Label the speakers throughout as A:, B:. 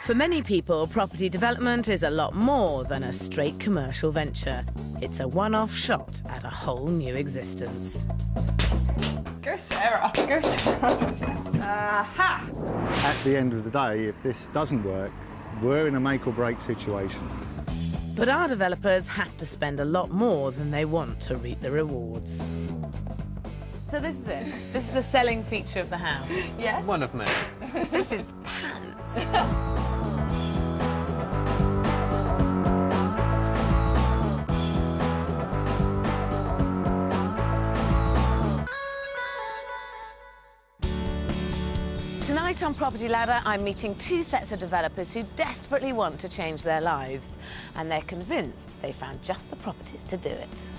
A: For many people, property development is a lot more than a straight commercial venture. It's a one-off shot at a whole new existence.
B: Go Sarah, go Sarah. Aha!
C: At the end of the day, if this doesn't work, we're in a make or break situation.
A: But our developers have to spend a lot more than they want to reap the rewards. So this is it. This is the selling feature of the house.
B: Yes.
D: One of many.
A: This is pants. Tonight on Property Ladder, I'm meeting two sets of developers who desperately want to change their lives, and they're convinced they found just the properties to do it.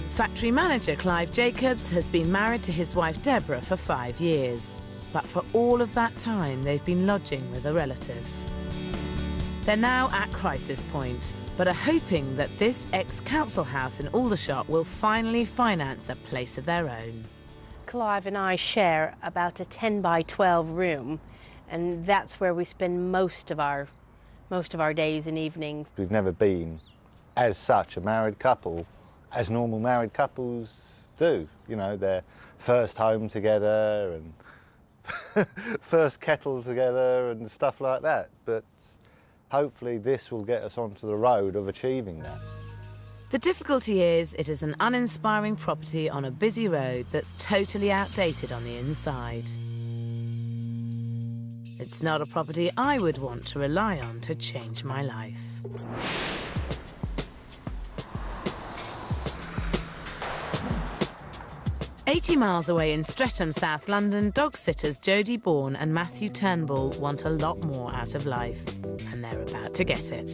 A: Factory manager Clive Jacobs has been married to his wife Deborah for 5 years, but for all of that time they've been lodging with a relative. They're now at crisis point, but are hoping that this ex-council house in Aldershot will finally finance a place of their own.
E: Clive and I share about a 10 by 12 room, and that's where we spend most of our days and evenings.
C: We've never been, as such, a married couple as normal married couples do. You know, their first home together and first kettle together and stuff like that. But hopefully this will get us onto the road of achieving that.
A: The difficulty is it is an uninspiring property on a busy road that's totally outdated on the inside. It's not a property I would want to rely on to change my life. "80 miles away in Streatham, South London, dog sitters Jodie Bourne and Matthew Turnbull want a lot more out of life, and they're about to get it.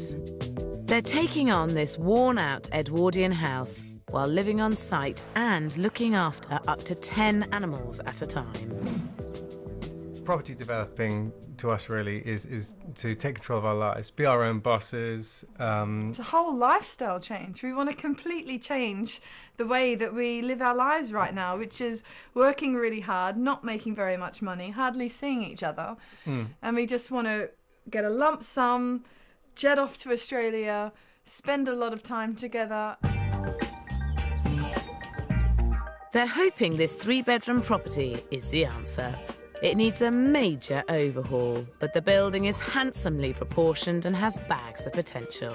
A: They're taking on this worn-out Edwardian house while living on site and looking after up to 10 animals at a time.
D: Property developing to us really is to take control of our lives, be our own bosses.
B: It's a whole lifestyle change. We want to completely change the way that we live our lives right now, which is working really hard, not making very much money, hardly seeing each other. And we just want to get a lump sum, jet off to Australia, spend a lot of time together.
A: They're hoping this 3-bedroom property is the answer. It needs a major overhaul, but the building is handsomely proportioned and has bags of potential.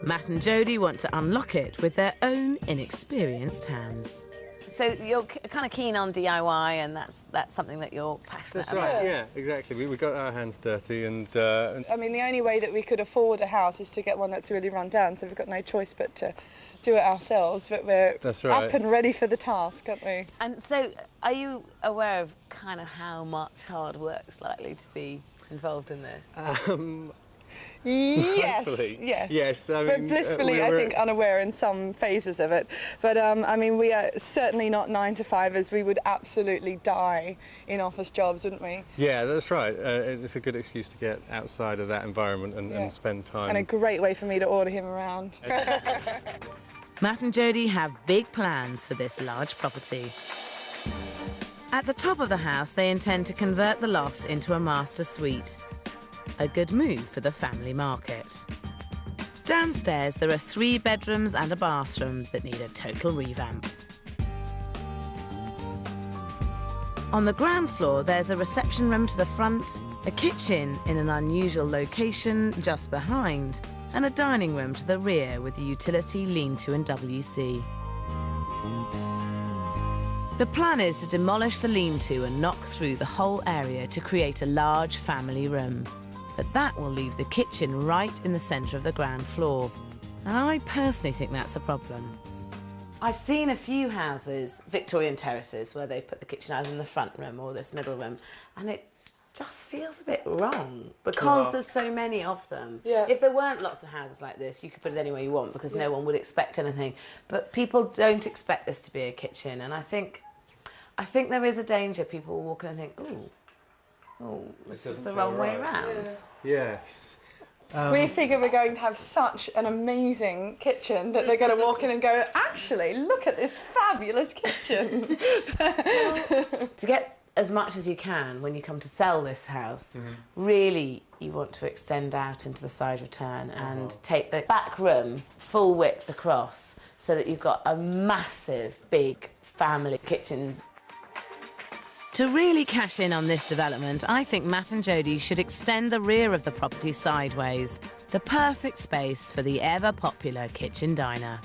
A: Matt and Jodie want to unlock it with their own inexperienced hands. So you're kind of keen on DIY, and that's something that you're passionate
D: That's
A: about.
D: right, yeah, exactly. We got our hands dirty and
B: I mean, the only way that we could afford a house is to get one that's really run down, so we've got no choice but to do it ourselves, but we're
D: That's right.
B: up and ready for the task, aren't we?
A: And so are you aware of kind of how much hard work's likely to be involved in this?
B: Yes,
D: Hopefully.
B: yes.
D: I
B: But
D: mean,
B: blissfully, I think, unaware in some phases of it. But, I mean, we are certainly not 9-to-5ers. We would absolutely die in office jobs, wouldn't we?
D: Yeah, that's right. It's a good excuse to get outside of that environment and spend time.
B: And a great way for me to order him around.
A: Matt and Jodie have big plans for this large property. At the top of the house, they intend to convert the loft into a master suite. A good move for the family market. Downstairs, there are 3 bedrooms and a bathroom that need a total revamp. On the ground floor, there's a reception room to the front, a kitchen in an unusual location just behind, and a dining room to the rear with a utility lean-to and WC. The plan is to demolish the lean-to and knock through the whole area to create a large family room. But that will leave the kitchen right in the centre of the ground floor. And I personally think that's a problem. I've seen a few houses, Victorian terraces, where they've put the kitchen either in the front room or this middle room, and it just feels a bit wrong because there's so many of them.
B: Yeah.
A: If there weren't lots of houses like this, you could put it anywhere you want because no one would expect anything. But people don't expect this to be a kitchen, and I think there is a danger. People will walk in and think, oh, this is the wrong way around.
D: Yes.
B: We figure we're going to have such an amazing kitchen that they're going to walk in and go, actually, look at this fabulous kitchen.
A: To get as much as you can, when you come to sell this house, really you want to extend out into the side return and take the back room full width across so that you've got a massive, big family kitchen.
F: To really cash in on this development, I think Matt and Jodie should extend the rear of the property sideways, the perfect space for the ever-popular kitchen diner.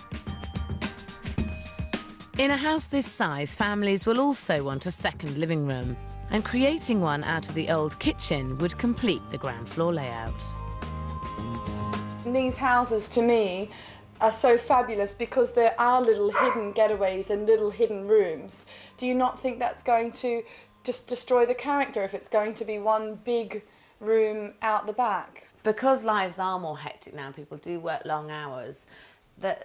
F: In a house this size, families will also want a second living room, and creating one out of the old kitchen would complete the ground floor layout.
B: These houses, to me, are so fabulous because there are little hidden getaways and little hidden rooms. Do you not think that's going to just destroy the character if it's going to be one big room out the back?
A: Because lives are more hectic now, people do work long hours, the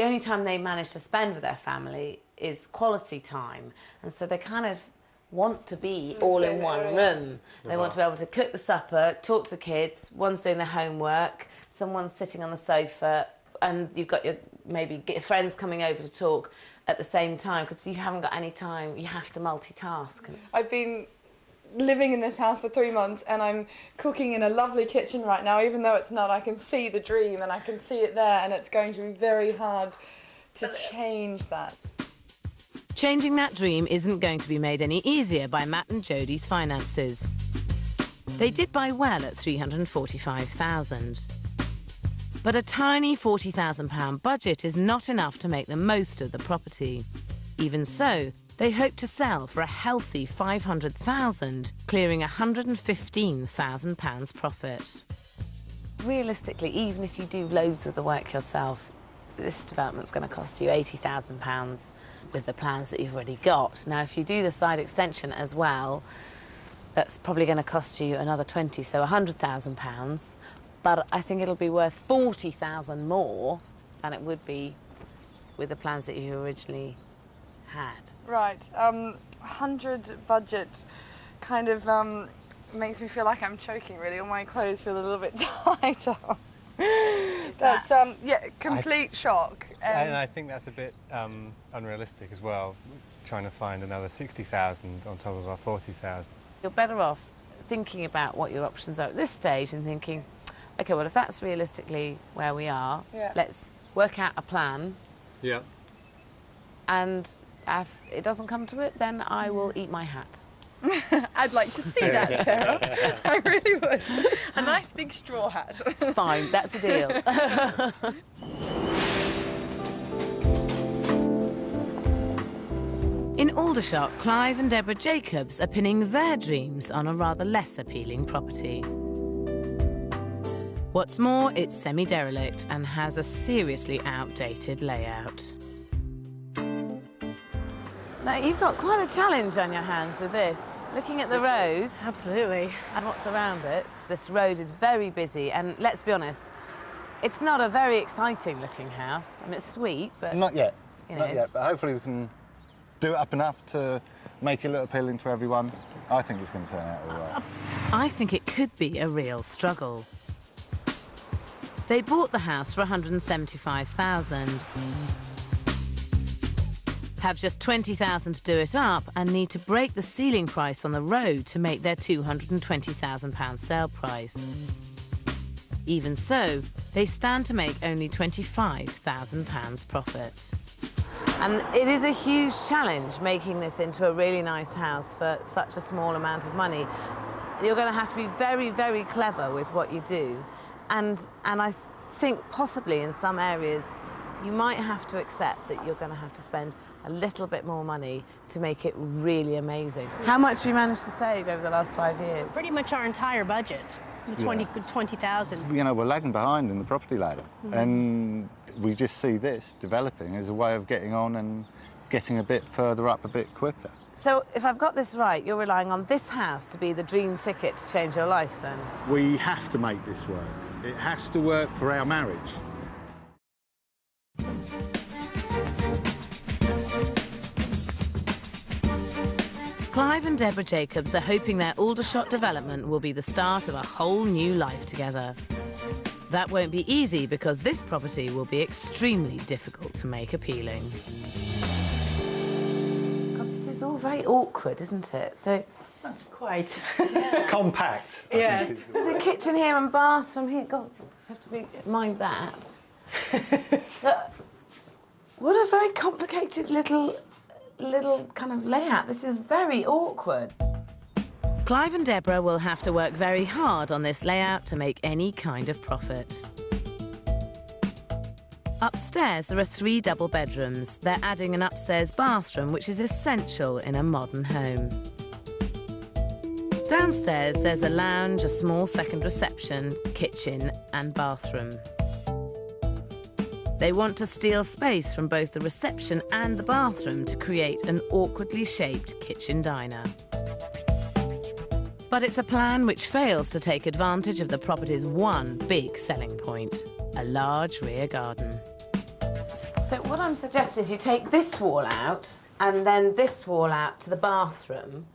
A: only time they manage to spend with their family is quality time. And so they kind of want to be all in one room. They want to be able to cook the supper, talk to the kids, one's doing their homework, someone's sitting on the sofa, and you've got your maybe friends coming over to talk at the same time, because you haven't got any time, you have to multitask.
B: I've been living in this house for 3 months and I'm cooking in a lovely kitchen right now. Even though it's not, I can see the dream and I can see it there, and it's going to be very hard to change that.
F: Changing that dream isn't going to be made any easier by Matt and Jodie's finances. They did buy well at $345,000. But a tiny £40,000 budget is not enough to make the most of the property. Even so, they hope to sell for a healthy $500,000, clearing £115,000 profit.
A: Realistically, even if you do loads of the work yourself, this development's going to cost you £80,000 with the plans that you've already got. Now, if you do the side extension as well, that's probably going to cost you another 20, so £100,000. But I think it'll be worth £40,000 more than it would be with the plans that you originally had.
B: Right, 100 budget kind of makes me feel like I'm choking, really. All my clothes feel a little bit tighter. That's, yeah, complete shock.
D: And I think that's a bit unrealistic as well, trying to find another 60,000 on top of our 40,000.
A: You're better off thinking about what your options are at this stage and thinking, OK, well, if that's realistically where we are, let's work out a plan.
D: Yeah.
A: And if it doesn't come to it, then I will eat my hat.
B: I'd like to see that, Sarah. I really would. A nice big straw hat.
A: Fine, that's a deal.
F: In Aldershot, Clive and Deborah Jacobs are pinning their dreams on a rather less appealing property. What's more, it's semi-derelict and has a seriously outdated layout.
A: Now, you've got quite a challenge on your hands with this. Looking at the road...
E: Absolutely.
A: And what's around it. This road is very busy, and let's be honest, it's not a very exciting looking house. I mean, it's sweet, but...
C: Not yet,
A: you
C: not
A: know.
C: yet, but hopefully we can do it up enough to make it look appealing to everyone. I think it's going to turn out all right.
F: I think it could be a real struggle. They bought the house for $175,000, have just $20,000 to do it up, and need to break the ceiling price on the road to make their £220,000 sale price. Even so, they stand to make only £25,000 profit.
A: And it is a huge challenge making this into a really nice house for such a small amount of money. You're going to have to be very, very clever with what you do. And I think possibly in some areas you might have to accept that you're going to have to spend a little bit more money to make it really amazing. How much have you managed to save over the last 5 years?
E: Pretty much our entire budget, the 20,000.
C: You know, we're lagging behind in the property ladder, and we just see this developing as a way of getting on and getting a bit further up a bit quicker.
A: So if I've got this right, you're relying on this house to be the dream ticket to change your life then?
C: We have to make this work. It has to work for our marriage.
F: Clive and Deborah Jacobs are hoping their Aldershot development will be the start of a whole new life together. That won't be easy because this property will be extremely difficult to make appealing.
A: God, this is all very awkward, isn't it? So
E: Quite.
C: Compact.
E: Yes.
A: there's a kitchen here and bathroom here. God, have to mind that. But what a very complicated little kind of layout. This is very awkward.
F: Clive and Deborah will have to work very hard on this layout to make any kind of profit. Upstairs, there are 3 double bedrooms. They're adding an upstairs bathroom, which is essential in a modern home. Downstairs, there's a lounge, a small second reception, kitchen and bathroom. They want to steal space from both the reception and the bathroom to create an awkwardly shaped kitchen diner. But it's a plan which fails to take advantage of the property's one big selling point, a large rear garden.
A: So what I'm suggesting is you take this wall out and then this wall out to the bathroom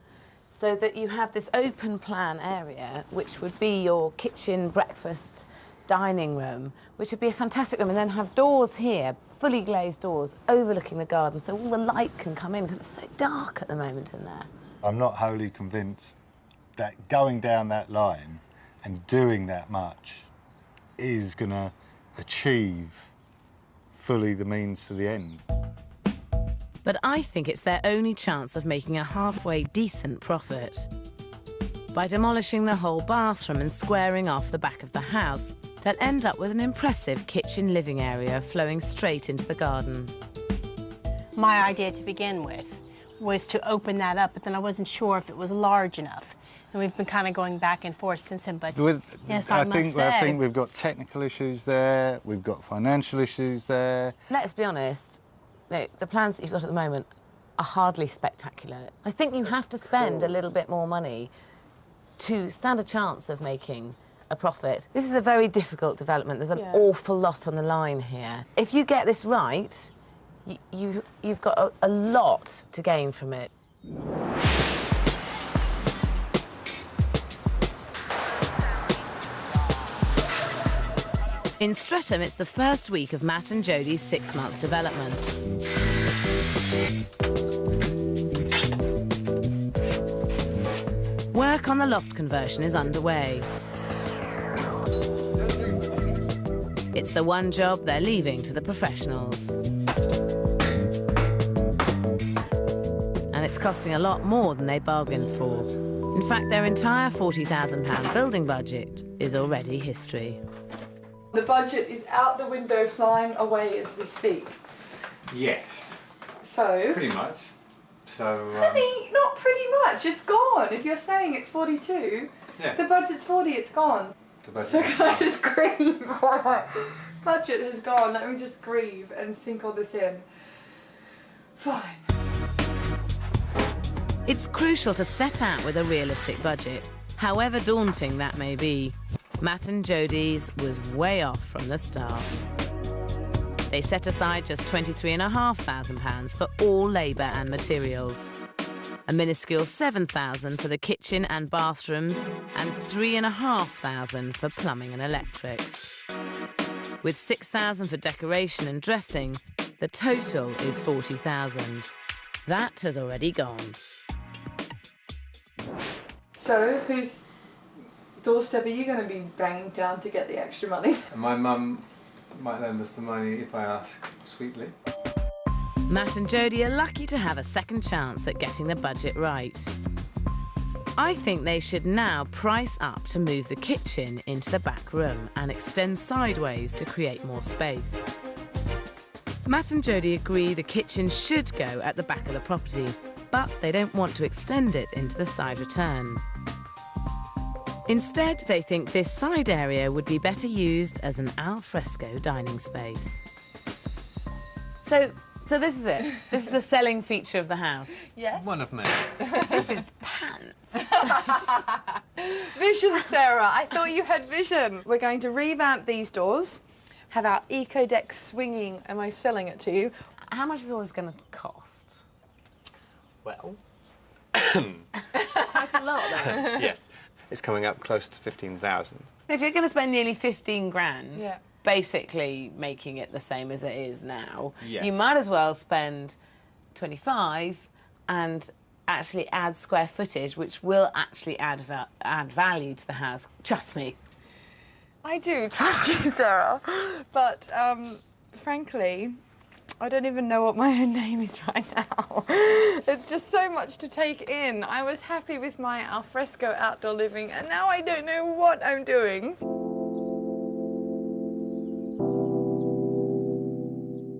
A: so that you have this open plan area, which would be your kitchen, breakfast, dining room, which would be a fantastic room, and then have doors here, fully glazed doors, overlooking the garden, so all the light can come in, because it's so dark at the moment in there.
C: I'm not wholly convinced that going down that line and doing that much is going to achieve fully the means to the end.
F: But I think it's their only chance of making a halfway decent profit. By demolishing the whole bathroom and squaring off the back of the house, they'll end up with an impressive kitchen living area flowing straight into the garden.
E: My idea to begin with was to open that up, but then I wasn't sure if it was large enough. And we've been kind of going back and forth since then, but yes, I
C: think we've got technical issues there, we've got financial issues there.
A: Let's be honest, the plans that you've got at the moment are hardly spectacular. I think you have to spend a little bit more money to stand a chance of making a profit. This is a very difficult development. There's an awful lot on the line here. If you get this right, you've got a lot to gain from it.
F: In Streatham, it's the first week of Matt and Jodie's 6-month development. Work on the loft conversion is underway. It's the one job they're leaving to the professionals. And it's costing a lot more than they bargained for. In fact, their entire £40,000 building budget is already history.
B: The budget is out the window, flying away as we speak.
D: Yes,
B: So,
D: pretty much. So,
B: honey, not pretty much. It's gone. If you're saying it's 42,
D: yeah.
B: the budget's 40. It's gone.
D: The budget
B: So
D: is
B: can I
D: gone.
B: just grieve? Budget has gone. Let me just grieve and sink all this in. Fine.
F: It's crucial to set out with a realistic budget, however daunting that may be. Matt and Jodie's was way off from the start. They set aside just £23,500 for all labour and materials. A minuscule £7,000 for the kitchen and bathrooms, and £3,500 for plumbing and electrics. With £6,000 for decoration and dressing, the total is £40,000. That has already gone.
B: So, whose doorstep are you going to be banging down to get the extra money?
D: And my mum might lend us the money if I ask sweetly.
F: Matt and Jodie are lucky to have a second chance at getting the budget right. I think they should now price up to move the kitchen into the back room and extend sideways to create more space. Matt and Jodie agree the kitchen should go at the back of the property, but they don't want to extend it into the side return. Instead, they think this side area would be better used as an al fresco dining space.
A: So this is it. This is the selling feature of the house.
B: Yes.
D: One of many.
A: This is pants.
B: Vision, Sarah. I thought you had vision. We're going to revamp these doors, have our eco deck swinging. Am I selling it to you?
A: How much is all this going to cost?
G: Well,
A: Quite a lot, though.
G: yes. It's coming up close to 15,000.
A: If you're going to spend nearly 15 grand,
B: Yeah.
A: basically making it the same as it is now,
G: Yes.
A: you might as well spend 25 and actually add square footage, which will actually add value to the house. Trust me.
B: I do trust you, Sarah, but frankly, I don't even know what my own name is right now. It's just so much to take in. I was happy with my alfresco outdoor living, and now I don't know what I'm doing.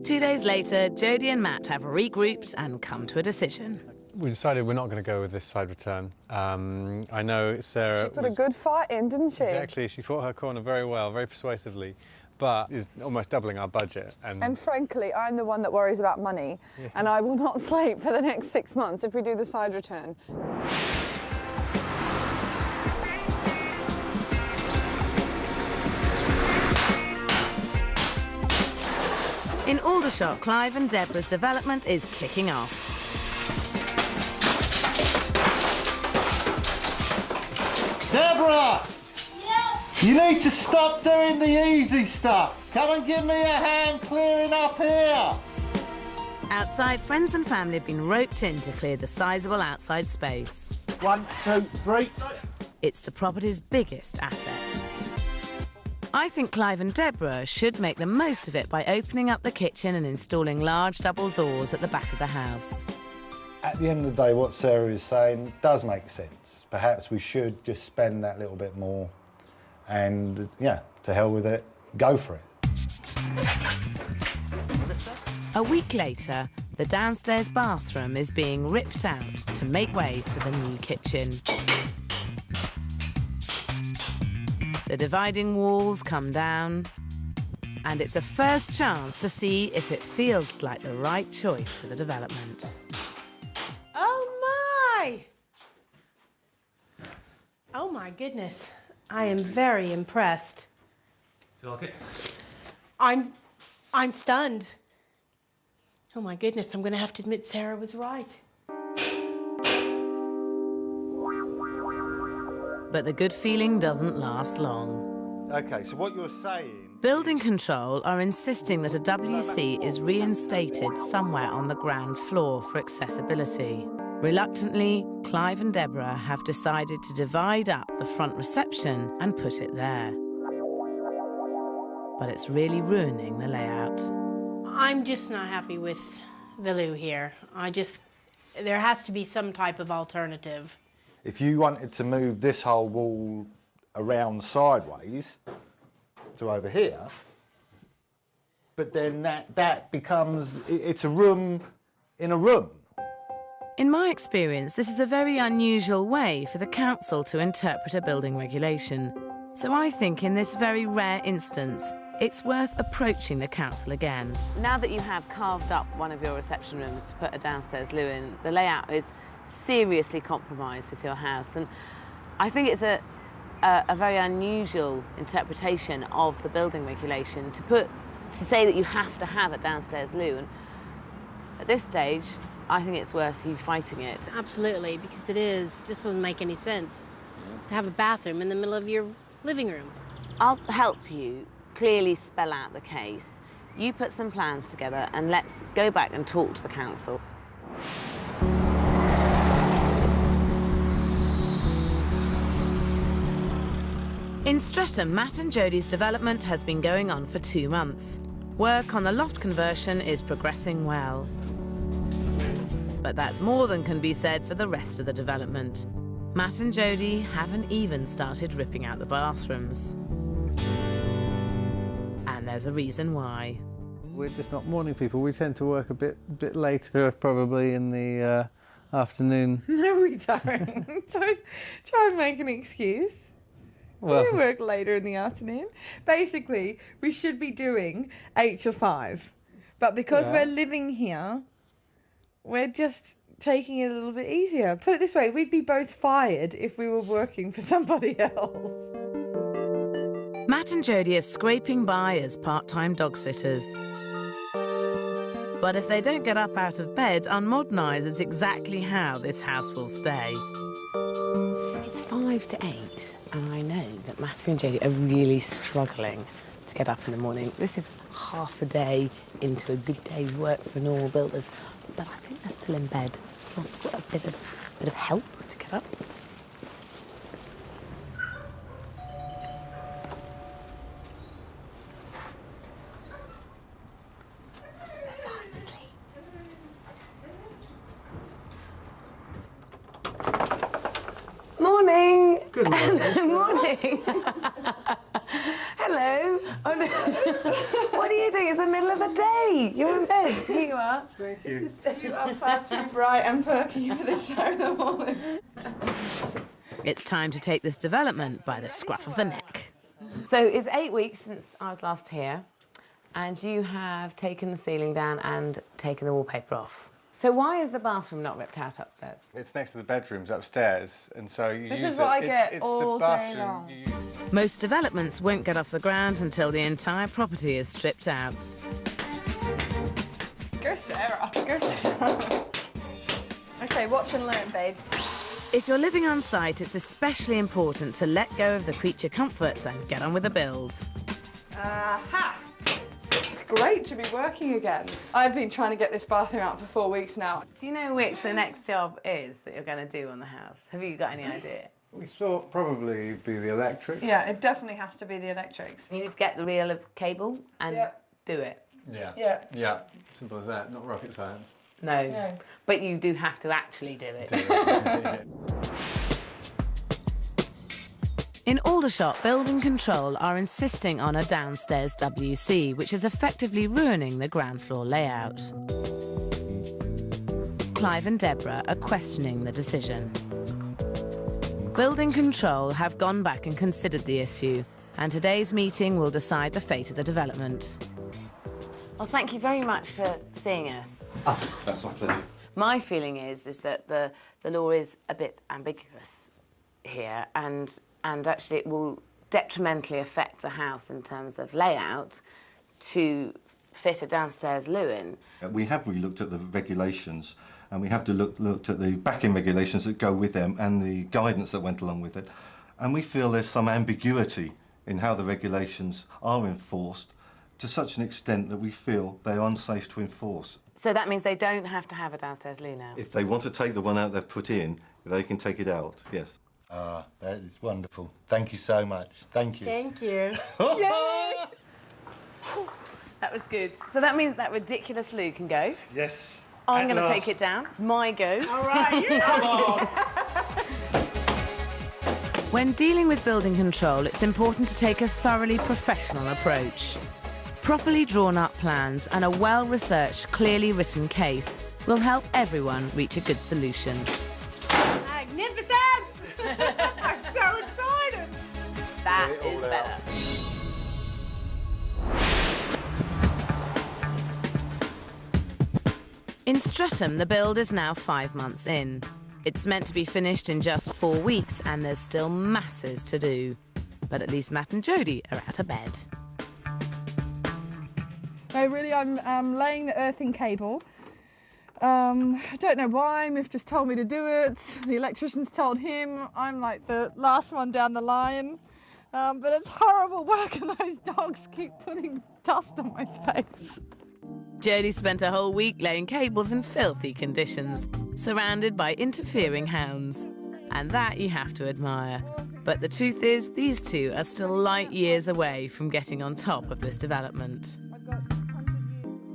F: 2 days later, Jodie and Matt have regrouped and come to a decision.
D: We decided we're not going to go with this side return. I know Sarah...
B: She put a good fight in, didn't she?
D: Exactly. She fought her corner very well, very persuasively, but is almost doubling our budget.
B: And frankly, I'm the one that worries about money, and I will not sleep for the next 6 months if we do the side return.
F: In Aldershot, Clive and Deborah's development is kicking off.
C: Deborah! You need to stop doing the easy stuff. Come and give me a hand clearing up here.
F: Outside, friends and family have been roped in to clear the sizable outside space.
C: 1, 2, 3.
F: It's the property's biggest asset. I think Clive and Deborah should make the most of it by opening up the kitchen and installing large double doors at the back of the house.
C: At the end of the day, what Sarah is saying does make sense. Perhaps we should just spend that little bit more and, yeah, to hell with it, go for it.
F: A week later, the downstairs bathroom is being ripped out to make way for the new kitchen. The dividing walls come down, and it's a first chance to see if it feels like the right choice for the development.
E: Oh my goodness, I am very impressed.
D: Do you like it?
E: I'm stunned. Oh my goodness, I'm gonna have to admit Sarah was right.
F: But the good feeling doesn't last long.
C: OK, so what you're saying...
F: Building control are insisting that a WC is reinstated somewhere on the ground floor for accessibility. Reluctantly, Clive and Deborah have decided to divide up the front reception and put it there. But it's really ruining the layout.
E: I'm just not happy with the loo here. There has to be some type of alternative.
C: If you wanted to move this whole wall around sideways to over here, but then that becomes, it's a room in a room.
F: In my experience, this is a very unusual way for the council to interpret a building regulation. So I think in this very rare instance, it's worth approaching the council again.
A: Now that you have carved up one of your reception rooms to put a downstairs loo in, the layout is seriously compromised with your house. And I think it's a very unusual interpretation of the building regulation to say that you have to have a downstairs loo. And at this stage, I think it's worth you fighting it.
E: Absolutely, because it just doesn't make any sense to have a bathroom in the middle of your living room.
A: I'll help you clearly spell out the case. You put some plans together and let's go back and talk to the council.
F: In Streatham, Matt and Jodie's development has been going on for 2 months. Work on the loft conversion is progressing well. But that's more than can be said for the rest of the development. Matt and Jodie haven't even started ripping out the bathrooms. And there's a reason why.
H: We're just not morning people. We tend to work a bit later, probably in the afternoon.
B: No, we don't. Don't try and make an excuse.
H: Well,
B: We work later in the afternoon. Basically, we should be doing 8 till 5. But because we're living here, we're just taking it a little bit easier. Put it this way, we'd be both fired if we were working for somebody else.
F: Matt and Jodie are scraping by as part-time dog sitters. But if they don't get up out of bed, unmodernise is exactly how this house will stay.
A: It's 5 to 8, and I know that Matthew and Jodie are really struggling to get up in the morning. This is half a day into a good day's work for normal builders, but I think they're still in bed, so I've got a bit of help to get up. They're fast asleep. Morning.
D: Good morning.
A: Morning. Hello. Oh, no. What are you doing? It's the middle of the day. You're in bed. Here you are.
D: Thank you.
B: You are far too bright and perky for this time of the morning.
F: It's time to take this development by the scruff of the neck.
A: So it's 8 weeks since I was last here, and you have taken the ceiling down and taken the wallpaper off. So why is the bathroom not ripped out upstairs?
D: It's next to the bedrooms upstairs, and so you
B: This
D: use
B: is what I
D: it.
B: get
D: It's
B: all
D: the
B: day
D: bathroom
B: long.
D: you use.
F: Most developments won't get off the ground until the entire property is stripped out.
B: Go Sarah, go Sarah. Okay, watch and learn, babe.
F: If you're living on site, it's especially important to let go of the creature comforts and get on with the build.
B: Aha! It's great to be working again. I've been trying to get this bathroom out for 4 weeks now.
A: Do you know which the next job is that you're going to do on the house? Have you got any idea?
D: We thought probably it'd be the electrics.
B: Yeah, it definitely has to be the electrics.
A: You need to get the reel of cable and do it.
D: Yeah.
B: Yeah.
D: Yeah. Simple as that. Not rocket science.
A: No, but you do have to actually do it.
F: In Aldershot, Building Control are insisting on a downstairs WC, which is effectively ruining the ground floor layout. Clive and Deborah are questioning the decision. Building Control have gone back and considered the issue, and today's meeting will decide the fate of the development.
A: Well, thank you very much for seeing us.
C: That's my pleasure.
A: My feeling is that the law is a bit ambiguous here, and actually it will detrimentally affect the house in terms of layout to fit a downstairs loo in.
I: We have re-looked at the regulations, and we have to looked at the back-end regulations that go with them and the guidance that went along with it. And we feel there's some ambiguity in how the regulations are enforced to such an extent that we feel they're unsafe to enforce.
A: So that means they don't have to have a downstairs loo now?
I: If they want to take the one out they've put in, they can take it out, yes.
C: Ah, that is wonderful. Thank you so much. Thank you.
E: Thank you.
A: That was good. So that means that ridiculous loo can go.
D: Yes.
A: I'm going to take it down. It's my go.
E: All right, come on.
F: When dealing with building control, it's important to take a thoroughly professional approach. Properly drawn up plans and a well-researched, clearly written case will help everyone reach a good solution.
E: Magnificent! I'm so excited.
A: That is better.
F: In Streatham, the build is now 5 months in. It's meant to be finished in just 4 weeks, and there's still masses to do. But at least Matt and Jodie are out of bed.
B: No, really, I'm laying the earthing cable. I don't know why, Miff just told me to do it. The electrician's told him. I'm like the last one down the line. But it's horrible work and those dogs keep putting dust on my face.
F: Jodie spent a whole week laying cables in filthy conditions, surrounded by interfering hounds. And that you have to admire. But the truth is, these two are still light years away from getting on top of this development.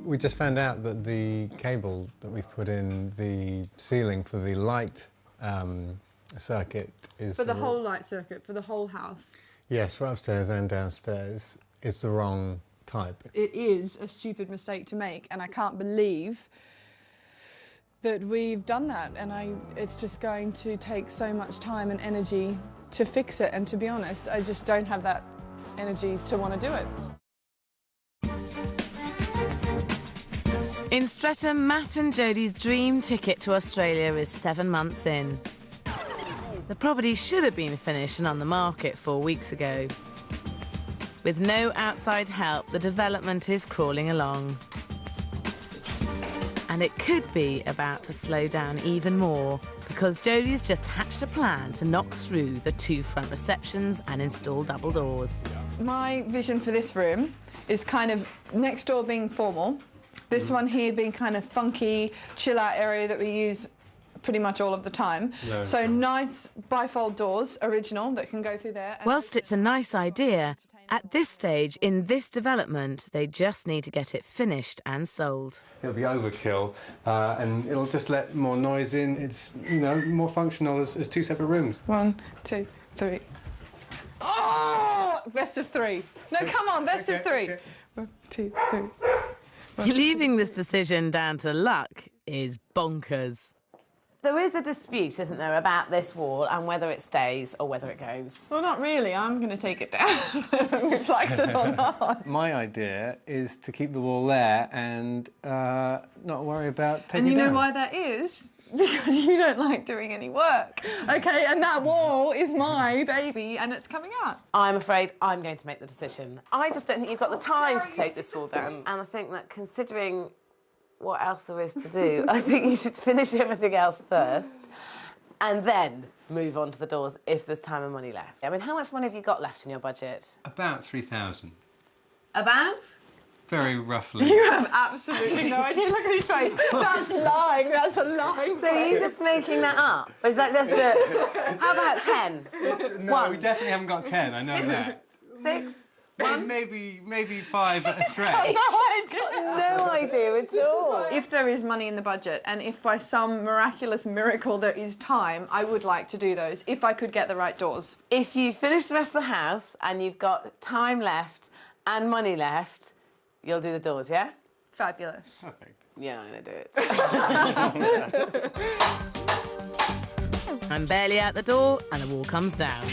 D: We just found out that the cable that we've put in the ceiling for the light circuit is...
B: For the whole light circuit, for the whole house.
D: Yes, for upstairs and downstairs. It's the wrong type.
B: It is a stupid mistake to make, and I can't believe that we've done that, and it's just going to take so much time and energy to fix it, and to be honest, I just don't have that energy to want to do it.
F: In Streatham, Matt and Jodie's dream ticket to Australia is 7 months in. The property should have been finished and on the market 4 weeks ago. With no outside help, the development is crawling along. And it could be about to slow down even more because Jodie's just hatched a plan to knock through the 2 front receptions and install double doors.
B: My vision for this room is kind of next door being formal, this one here being kind of funky, chill-out area that we use pretty much all of the time. So nice bifold doors, original, that can go through there.
F: Whilst it's a nice idea, at this stage in this development, they just need to get it finished and sold.
D: It'll be overkill, and it'll just let more noise in. It's, you know, more functional as 2 separate rooms.
B: 1, 2, 3. Oh! Best of 3. No, come on, best of 3. 1, 2, 3.
F: Leaving this decision down to luck is bonkers. There is a dispute, isn't there, about this wall and whether it stays or whether it goes.
B: Well, not really. I'm going to take it down. We flex it or not.
H: My idea is to keep the wall there and not worry about taking it down.
B: And you know why that is? Because you don't like doing any work. OK, and that wall is my baby and it's coming out.
A: I'm afraid I'm going to make the decision. I just don't think you've got the time to take this wall down. And I think that considering what else there is to do, I think you should finish everything else first and then move on to the doors if there's time and money left. I mean, how much money have you got left in your budget?
D: About 3,000.
A: About?
D: Very roughly.
B: You have absolutely no idea. Look at his face. That's lying. That's a lying.
A: So you're just making that up? Or is that just a... How about 10?
D: No,
A: 1.
D: we definitely haven't got 10, I know that.
A: 6?
D: Maybe 5 at a stretch.
A: I've got no idea at all.
B: If there is money in the budget and if by some miraculous miracle there is time, I would like to do those if I could get the right doors.
A: If you finish the rest of the house and you've got time left and money left, you'll do the doors, yeah?
B: Fabulous.
D: Perfect.
A: Yeah, I'm gonna do it.
F: I'm barely out the door and the wall comes down.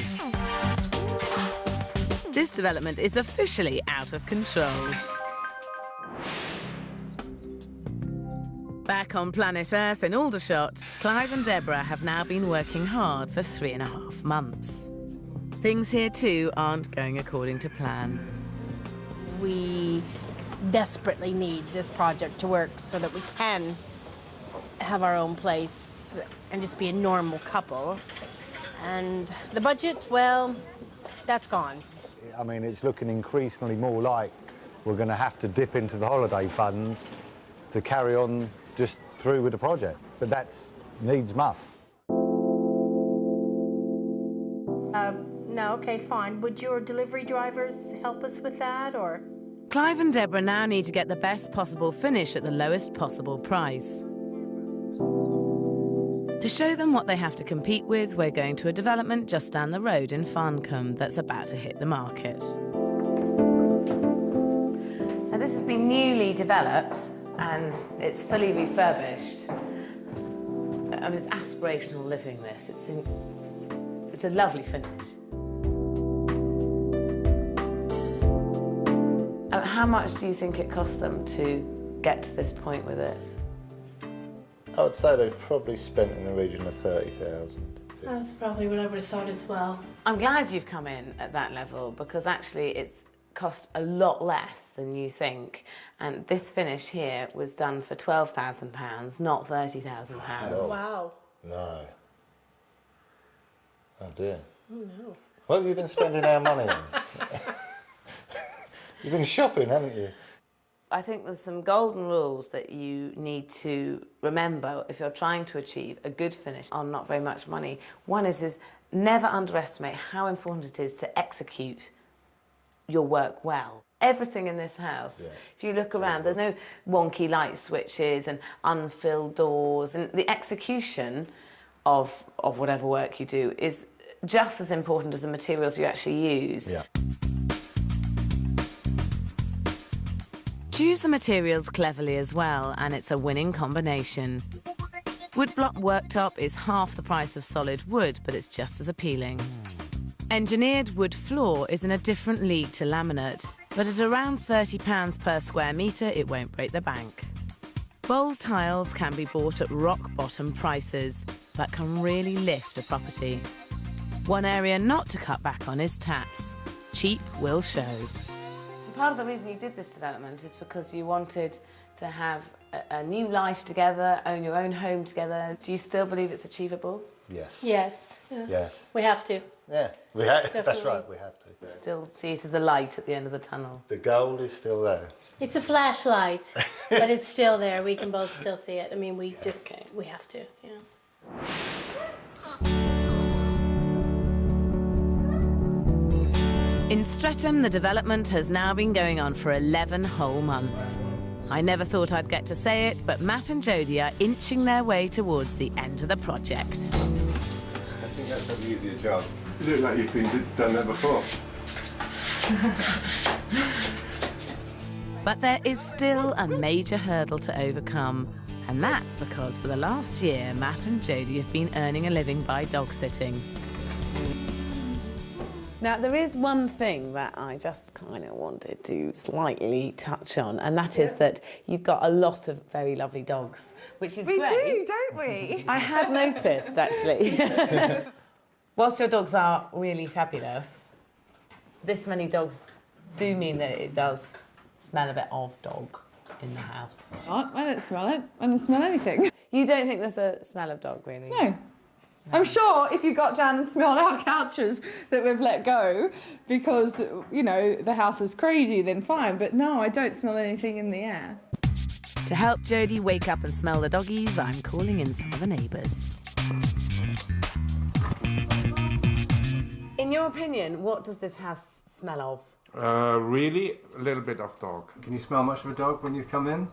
F: This development is officially out of control. Back on planet Earth in Aldershot, Clive and Deborah have now been working hard for 3.5 months. Things here too aren't going according to plan.
E: We desperately need this project to work so that we can have our own place and just be a normal couple. And the budget, well, that's gone.
C: I mean, it's looking increasingly more like we're going to have to dip into the holiday funds to carry on just through with the project. But that's needs must.
E: No, okay, fine. Would your delivery drivers help us with that, or?
F: Clive and Deborah now need to get the best possible finish at the lowest possible price. To show them what they have to compete with, we're going to a development just down the road in Farncombe that's about to hit the market.
A: Now, this has been newly developed and it's fully refurbished. And it's aspirational living, this. It's a lovely finish. How much do you think it cost them to get to this point with it?
C: I would say they've probably spent in the region of 30,000.
E: That's probably what I would have thought as well.
A: I'm glad you've come in at that level because actually it's cost a lot less than you think. And this finish here was done for £12,000, not £30,000.
C: No.
E: Wow.
C: No. Oh dear.
E: Oh no.
C: What have you been spending our money on? You've been shopping, haven't you?
A: I think there's some golden rules that you need to remember if you're trying to achieve a good finish on not very much money. One is never underestimate how important it is to execute your work well. Everything in this house, if you look around, there's no wonky light switches and unfilled doors, and the execution of whatever work you do is just as important as the materials you actually use.
C: Yeah.
F: Choose the materials cleverly as well, and it's a winning combination. Woodblock worktop is half the price of solid wood, but it's just as appealing. Engineered wood floor is in a different league to laminate, but at around £30 per square metre, it won't break the bank. Bold tiles can be bought at rock-bottom prices, but can really lift a property. One area not to cut back on is taps. Cheap will show.
A: Part of the reason you did this development is because you wanted to have a new life together, own your own home together. Do you still believe it's achievable?
C: Yes.
E: Yes.
C: Yes.
E: We have to.
C: Yeah, we have. That's
E: Definitely.
C: right. We have to. Yeah.
A: Still see it as a light at the end of the tunnel?
C: The goal is still there.
E: It's a flashlight, but it's still there. We can both still see it. I mean, we we have to. Yeah.
F: In Streatham, the development has now been going on for 11 whole months. I never thought I'd get to say it, but Matt and Jodie are inching their way towards the end of the project.
D: I think that's an easier job. You look like you've done that before.
F: But there is still a major hurdle to overcome, and that's because for the last year, Matt and Jodie have been earning a living by dog sitting.
A: Now, there is one thing that I just kind of wanted to slightly touch on, and that is that you've got a lot of very lovely dogs, which is
B: We
A: great.
B: do, don't we?
A: I had noticed, actually. Whilst your dogs are really fabulous, this many dogs do mean that it does smell a bit of dog in the house.
B: What? I don't smell it. I don't smell anything.
A: You don't think there's a smell of dog, really?
B: No. I'm sure if you got down and smelled our couches that we've let go because, you know, the house is crazy, then fine. But no, I don't smell anything in the air.
F: To help Jodie wake up and smell the doggies, I'm calling in some of the neighbours.
A: In your opinion, what does this house smell of?
J: Really, a little bit of dog.
D: Can you smell much of a dog when you come in?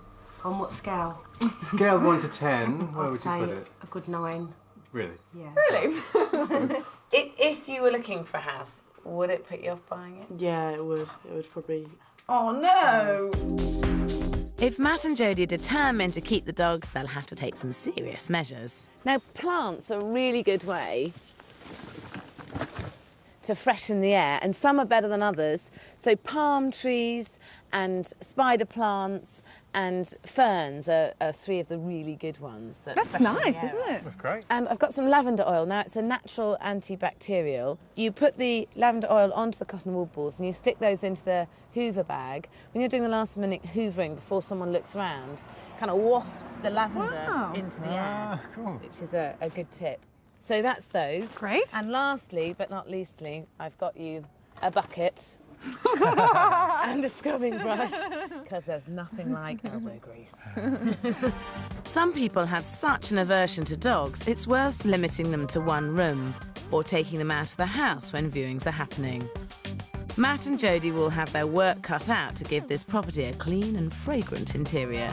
E: On what scale?
D: Scale 1 to 10, where
E: I'd
D: would you
E: say
D: put it?
E: a good 9.
D: Really?
E: Yeah.
B: Really?
A: If you were looking for a house, would it put you off buying it?
E: Yeah, it would. It would probably.
A: Oh, no!
F: If Matt and Jodie are determined to keep the dogs, they'll have to take some serious measures.
A: Now, plants are a really good way to freshen the air, and some are better than others. So palm trees and spider plants and ferns are three of the really good ones.
B: That's
A: freshen the
B: nice,
A: air
B: isn't
A: up.
B: it?
D: That's great.
A: And I've got some lavender oil. Now, it's a natural antibacterial. You put the lavender oil onto the cotton wool balls and you stick those into the hoover bag. When you're doing the last minute hoovering before someone looks around, kind of wafts the lavender
B: Wow.
A: into the air,
D: Cool.
A: which is a good tip. So that's those.
B: Great.
A: And lastly, but not leastly, I've got you a bucket and a scrubbing brush, because there's nothing like elbow grease.
F: Some people have such an aversion to dogs, it's worth limiting them to one room or taking them out of the house when viewings are happening. Matt and Jodie will have their work cut out to give this property a clean and fragrant interior.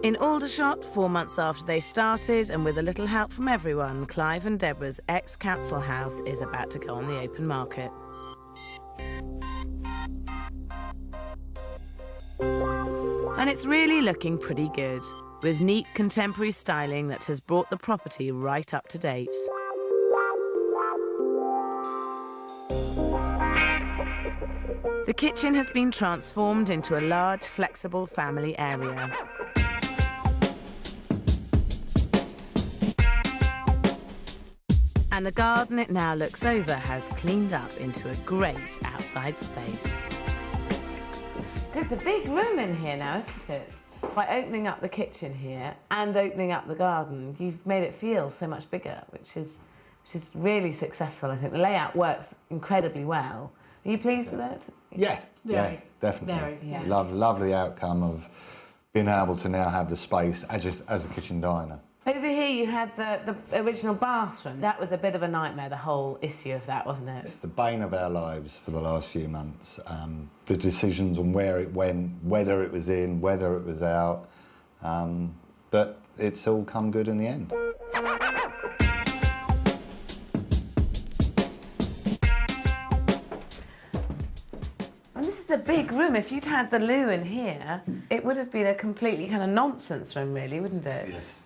F: In Aldershot, 4 months after they started, and with a little help from everyone, Clive and Deborah's ex-council house is about to go on the open market. And it's really looking pretty good, with neat contemporary styling that has brought the property right up to date. The kitchen has been transformed into a large, flexible family area. And the garden it now looks over has cleaned up into a great outside space.
A: There's a big room in here now, isn't it? By opening up the kitchen here and opening up the garden, you've made it feel so much bigger, which is really successful, I think. The layout works incredibly well. Are you pleased with it?
C: Yeah,
E: Very,
C: definitely.
E: very, yeah.
C: Lovely outcome of being able to now have the space as a kitchen diner.
A: Over here you had the original bathroom. That was a bit of a nightmare, the whole issue of that, wasn't it?
C: It's the bane of our lives for the last few months. The decisions on where it went, whether it was in, whether it was out. But it's all come good in the end.
A: And this is a big room. If you'd had the loo in here, it would have been a completely kind of nonsense room, really, wouldn't it?
C: Yes.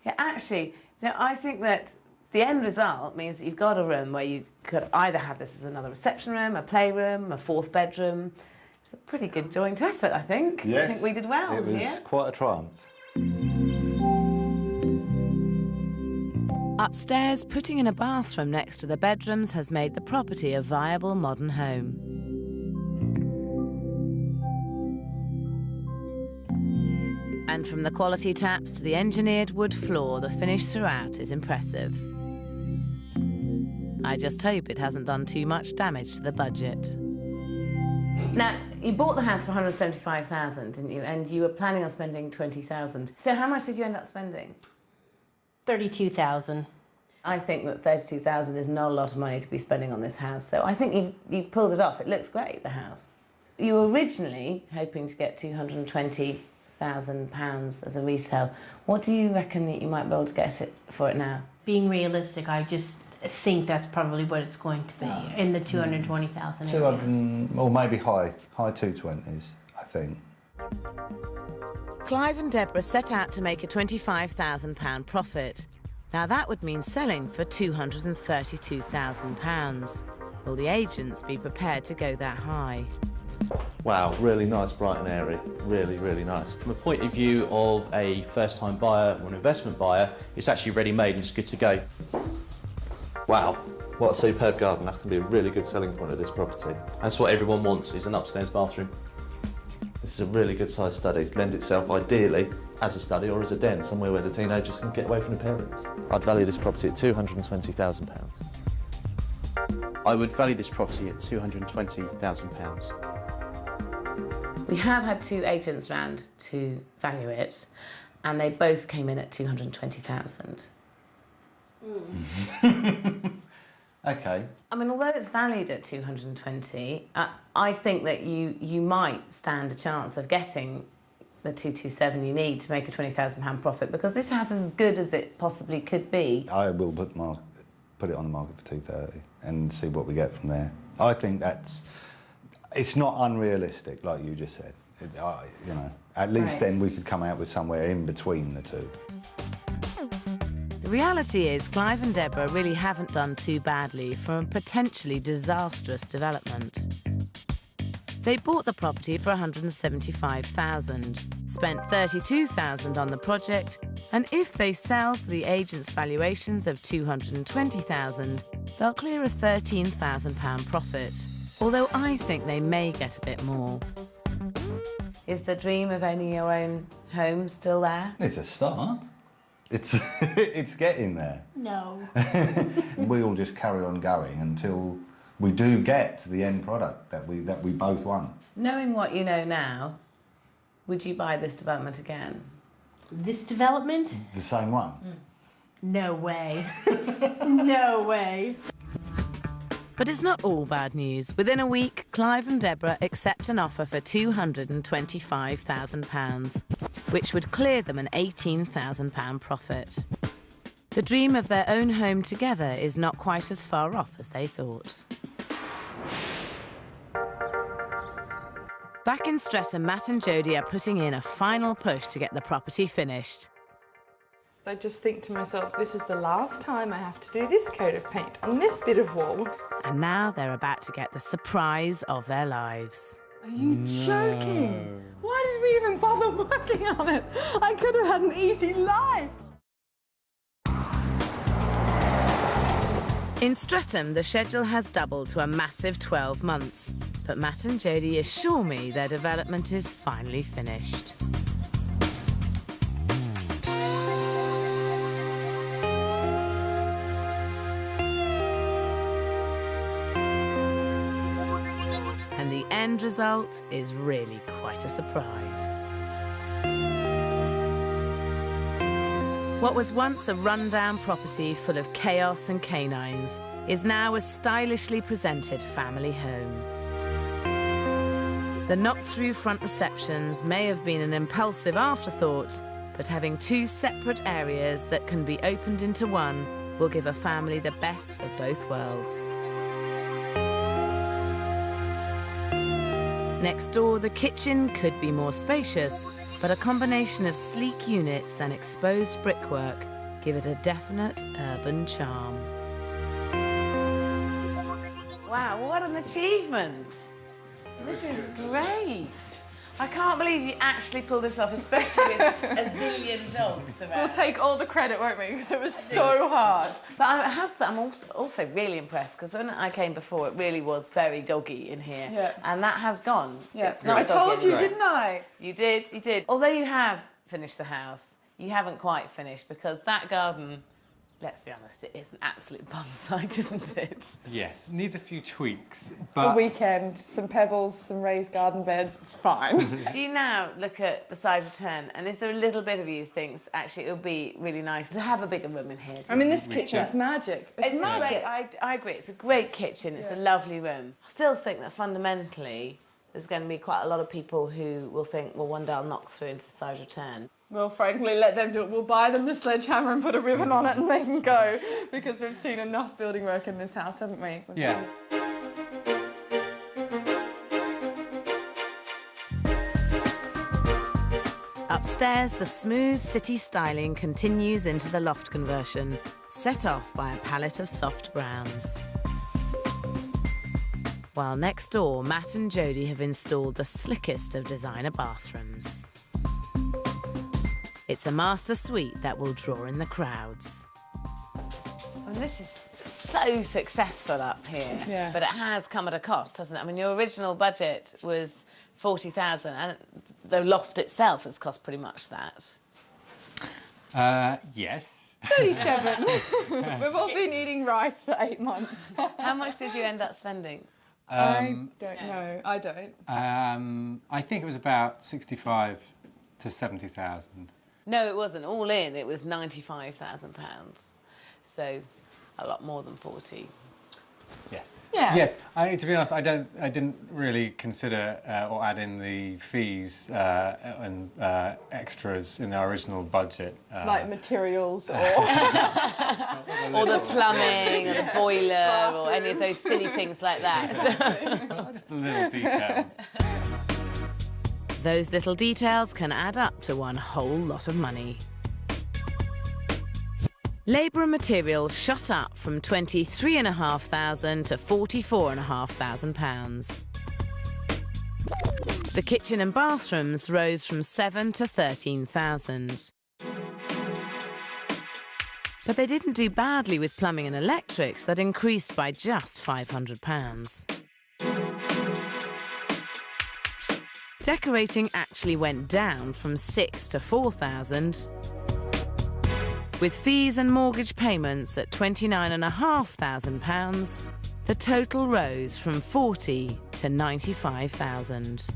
A: Yeah, actually, you know, I think that the end result means that you've got a room where you could either have this as another reception room, a playroom, a fourth bedroom. It's a pretty good joint effort, I think.
C: Yes.
A: I think we did well
C: It was
A: here.
C: quite a triumph.
F: Upstairs, putting in a bathroom next to the bedrooms has made the property a viable modern home. And from the quality taps to the engineered wood floor, the finish throughout is impressive. I just hope it hasn't done too much damage to the budget.
A: Now, you bought the house for 175,000, didn't you? And you were planning on spending 20,000. So how much did you end up spending?
E: 32,000.
A: I think that 32,000 is not a lot of money to be spending on this house. So I think you've pulled it off. It looks great, the house. You were originally hoping to get £220,000 as a resale. What do you reckon that you might be able to get it for it now?
E: Being realistic, I just think that's probably what it's going to be, in the 220,000 area.
C: 200, or maybe high 220s, I think.
F: Clive and Deborah set out to make a £25,000 profit. Now that would mean selling for £232,000. Will the agents be prepared to go that high?
K: Wow, really nice, bright and airy. Really, really nice. From a point of view of a first-time buyer or an investment buyer, it's actually ready-made and it's good to go. Wow, what a superb garden. That's going to be a really good selling point of this property. That's what everyone wants, is an upstairs bathroom. This is a really good sized study. Lend itself ideally as a study or as a den, somewhere where the teenagers can get away from the parents. I'd value this property at £220,000. I would value this property at £220,000.
A: We have had 2 agents round to value it, and they both came in at 220,000.
C: Okay.
A: I mean, although it's valued at 220, I think that you might stand a chance of getting the 227 you need to make a £20,000 profit, because this house is as good as it possibly could be.
C: I will put it on the market for 230 and see what we get from there. I think it's not unrealistic, like you just said. You know, at least then we could come out with somewhere in between the two.
F: The reality is Clive and Deborah really haven't done too badly from a potentially disastrous development. They bought the property for £175,000, spent £32,000 on the project, and if they sell for the agent's valuations of £220,000, they'll clear a £13,000 profit. Although I think they may get a bit more.
A: Is the dream of owning your own home still there?
C: It's a start. It's getting there.
E: No.
C: We'll just carry on going until we do get to the end product that we both want.
A: Knowing what you know now, would you buy this development again?
E: This development?
C: The same one?
E: No way. No way.
F: But it's not all bad news. Within a week, Clive and Deborah accept an offer for £225,000, which would clear them an £18,000 profit. The dream of their own home together is not quite as far off as they thought. Back in Streatham, Matt and Jodie are putting in a final push to get the property finished.
B: I just think to myself, this is the last time I have to do this coat of paint on this bit of wall.
F: And now they're about to get the surprise of their lives.
B: Are you joking? Why did we even bother working on it? I could have had an easy life.
F: In Streatham, the schedule has doubled to a massive 12 months. But Matt and Jodie assure me their development is finally finished. And the end result is really quite a surprise. What was once a rundown property full of chaos and canines is now a stylishly presented family home. The knocked-through front receptions may have been an impulsive afterthought, but having 2 separate areas that can be opened into one will give a family the best of both worlds. Next door, the kitchen could be more spacious, but a combination of sleek units and exposed brickwork give it a definite urban charm.
A: Wow, what an achievement! This is great. I can't believe you actually pulled this off, especially with a zillion dogs around.
B: We'll take all the credit, won't we? Because it was so hard.
A: But I have to say, I'm also really impressed, because when I came before, it really was very doggy in here.
B: Yeah.
A: And that has gone.
B: Yeah.
A: It's not
B: I told
A: doggy
B: you,
A: anymore.
B: didn't I?
A: You did, you did. Although you have finished the house. You haven't quite finished, because that garden, let's be honest, it is an absolute bum site, isn't it?
L: Yes, needs a few tweaks,
B: A
L: but
B: weekend, some pebbles, some raised garden beds, it's fine.
A: Do you now look at the side return, and is there a little bit of you who thinks, actually, it would be really nice to have a bigger room in here?
B: I mean, this kitchen's magic. It's magic.
A: Great, I agree, it's a great kitchen, it's a lovely room. I still think that fundamentally, there's going to be quite a lot of people who will think, well, one day I'll knock through into the side return.
B: Well, frankly, let them do it. We'll buy them the sledgehammer and put a ribbon on it and they can go, because we've seen enough building work in this house, haven't we?
L: yeah.
F: Upstairs, the smooth city styling continues into the loft conversion, set off by a palette of soft browns. While next door, Matt and Jodie have installed the slickest of designer bathrooms. It's a master suite that will draw in the crowds.
A: And this is so successful up here, but it has come at a cost, hasn't it? I mean, your original budget was 40,000, and the loft itself has cost pretty much that.
L: Yes.
B: 37. We've all been eating rice for 8 months.
A: How much did you end up spending?
B: I don't know. I don't.
L: I think it was about 65 to 70,000.
A: No, it wasn't. All in, it was £95,000. So, a lot more than 40.
L: Yes.
B: Yeah.
L: Yes. To be honest, I didn't really consider or add in the fees and extras in our original budget.
B: Like materials or...
A: or the plumbing, or the boiler, or any of those silly things like that.
L: Just the little details.
F: Those little details can add up to one whole lot of money. Labour and materials shot up from £23,500 to £44,500. The kitchen and bathrooms rose from £7,000 to £13,000. But they didn't do badly with plumbing and electrics that increased by just £500. Decorating actually went down from £6,000 to £4,000. With fees and mortgage payments at £29,500, the total rose from £40,000 to £95,000.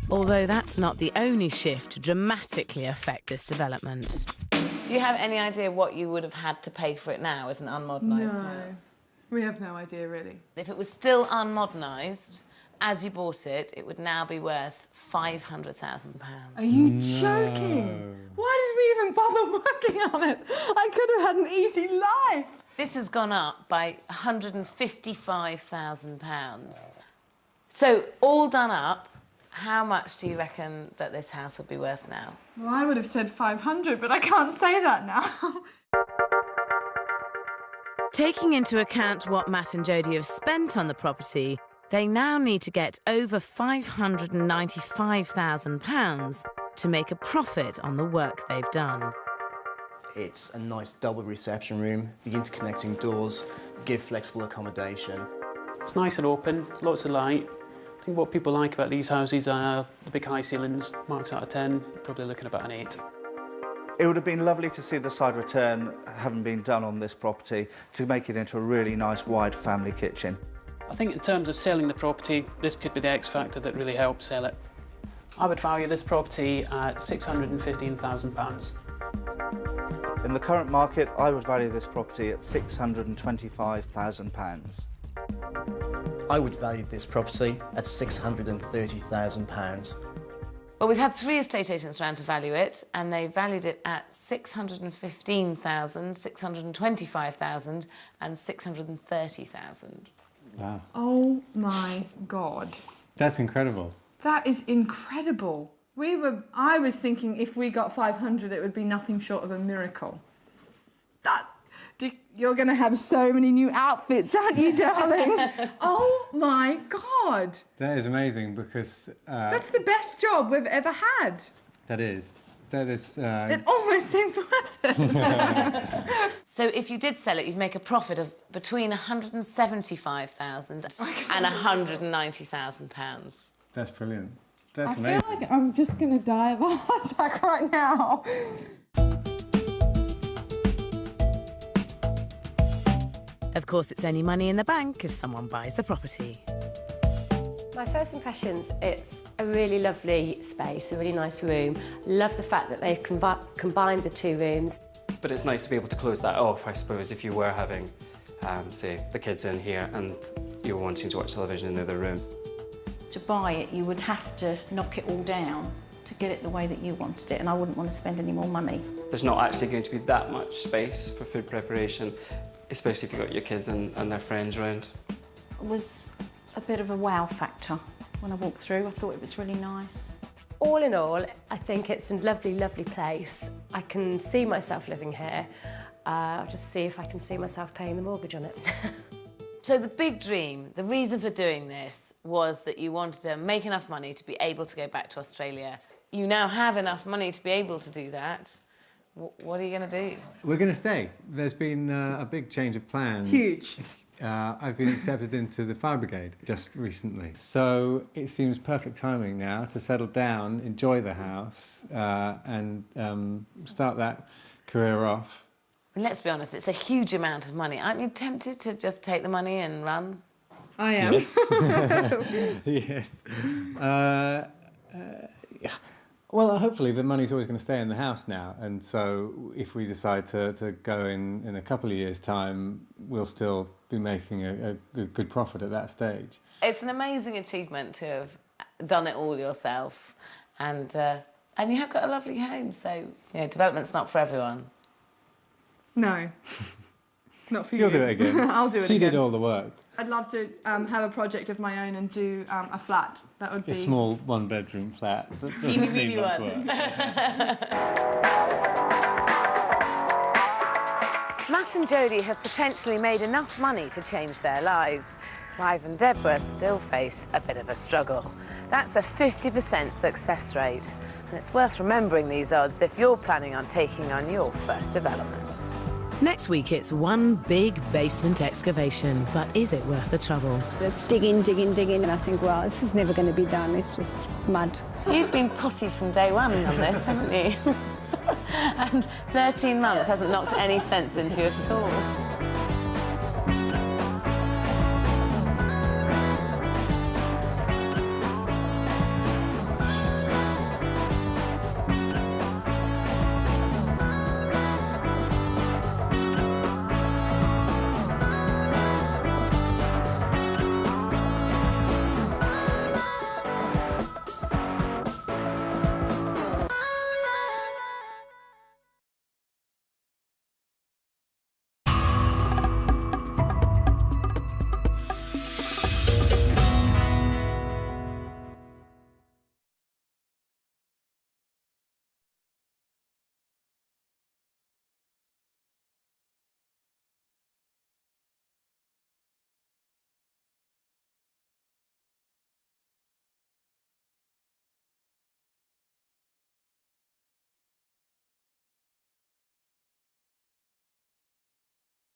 F: Although that's not the only shift to dramatically affect this development.
A: Do you have any idea what you would have had to pay for it now as an unmodernised house?
B: We have no idea, really.
A: If it was still unmodernised, as you bought it, it would now be worth £500,000.
B: Are you joking? Why did we even bother working on it? I could have had an easy life.
A: This has gone up by £155,000. So, all done up, how much do you reckon that this house would be worth now?
B: Well, I would have said 500, but I can't say that now.
F: Taking into account what Matt and Jodie have spent on the property, they now need to get over £595,000 to make a profit on the work they've done.
K: It's a nice double reception room. The interconnecting doors give flexible accommodation.
M: It's nice and open, lots of light. I think what people like about these houses are the big high ceilings. Marks out of 10, probably looking about an 8.
H: It would have been lovely to see the side return having been done on this property to make it into a really nice wide family kitchen.
M: I think in terms of selling the property, this could be the X factor that really helps sell it. I would value this property at £615,000.
H: In the current market, I would value this property at £625,000.
K: I would value this property at £630,000.
A: Well, we've had 3 estate agents around to value it, and they valued it at £615,000, £625,000 and £630,000.
L: Wow.
B: Oh my God.
L: That's incredible.
B: That is incredible. I was thinking if we got 500, it would be nothing short of a miracle. You're going to have so many new outfits, aren't you, darling? Oh my God.
L: That is amazing because...
B: that's the best job we've ever had.
L: That is.
B: It almost seems worth it.
A: So if you did sell it, you'd make a profit of between £175,000 and £190,000.
L: That's brilliant.
D: That's
B: I
D: amazing.
B: feel like I'm just going to die of a heart attack right now.
F: Of course, it's only money in the bank if someone buys the property.
N: My first impressions, it's a really lovely space, a really nice room. Love the fact that they've combined the two rooms.
G: But it's nice to be able to close that off, I suppose, if you were having, say, the kids in here and you were wanting to watch television in the other room.
O: To buy it, you would have to knock it all down to get it the way that you wanted it, and I wouldn't want to spend any more money.
G: There's not actually going to be that much space for food preparation, especially if you've got your kids and their friends around.
O: It was a bit of a wow factor when I walked through. I thought it was really nice.
N: All in all, I think it's a lovely, lovely place. I can see myself living here. I'll just see if I can see myself paying the mortgage on it.
A: So the big dream, the reason for doing this was that you wanted to make enough money to be able to go back to Australia. You now have enough money to be able to do that. What are you going to do?
D: We're going to stay. There's been a big change of plan.
B: Huge.
D: I've been accepted into the fire brigade just recently. So it seems perfect timing now to settle down, enjoy the house, and start that career off.
A: And let's be honest, it's a huge amount of money. Aren't you tempted to just take the money and run?
B: I am.
D: Yes. Well, hopefully the money's always going to stay in the house now, and so if we decide to go in a couple of years' time, we'll still be making a good profit at that stage.
A: It's an amazing achievement to have done it all yourself, and you have got a lovely home, so development's not for everyone.
B: No, not for you.
D: You'll do it again.
B: I'll do it
D: She
B: again.
D: did all the work.
B: I'd love to have a project of my own and do a flat. That would be
D: A small one-bedroom flat. That doesn't
A: Teeny
D: need
A: weeny
D: much
A: one.
D: work.
A: Matt and Jodie have potentially made enough money to change their lives. Clive and Deborah still face a bit of a struggle. That's a 50% success rate. And it's worth remembering these odds if you're planning on taking on your first development.
F: Next week, it's one big basement excavation, but is it worth the trouble?
P: Let's dig in, and I think, well, this is never going to be done. It's just mud.
A: You've been potty from day one on this, haven't you? And 13 months hasn't knocked any sense into you at all.